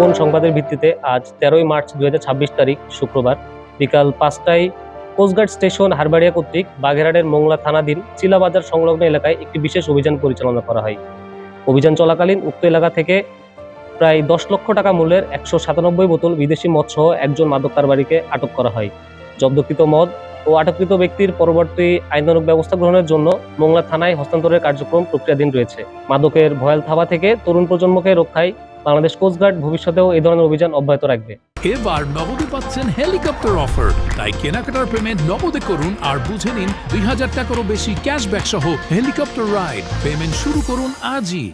গোপন সংবাদের ভিত্তিতে আজ 13ই মার্চ 2026 তারিখ শুক্রবার বিকাল 5টায় কোস্টগার্ড স্টেশন হারবাড়িয়া কর্তৃক বাগেরহাটের মোংলা থানাধীন চিলাবাজার সংলগ্ন এলাকায় একটি বিশেষ অভিযান পরিচালনা করা হয়। অভিযান চলাকালীন উক্ত এলাকা থেকে প্রায় 10 লক্ষ টাকা মূল্যের 197 বোতল বিদেশি মদ সহ একজন মাদক কারবারিকে আটক করা হয়। জব্দকৃত মদ ও আটককৃত ব্যক্তির পরবর্তী আইনানুগ ব্যবস্থা গ্রহণের জন্য মোংলা থানায় হস্তান্তরের কার্যক্রম প্রক্রিয়াধীন রয়েছে। মাদকের ভয়াল থাবা থেকে তরুণ প্রজন্মকে রক্ষায় বাংলাদেশ কোস্টগার্ড ভবিষ্যতেও এই ধরনের অভিযান অব্যাহত রাখবে। এবার নগদে পাচ্ছেন হেলিকপ্টার অফার, তাই কেনাকাটার পেমেন্ট নগদে করুন আর বুঝে নিন 2000 টাকারও বেশি ক্যাশব্যাক সহ হেলিকপ্টার রাইড। পেমেন্ট শুরু করুন আজই।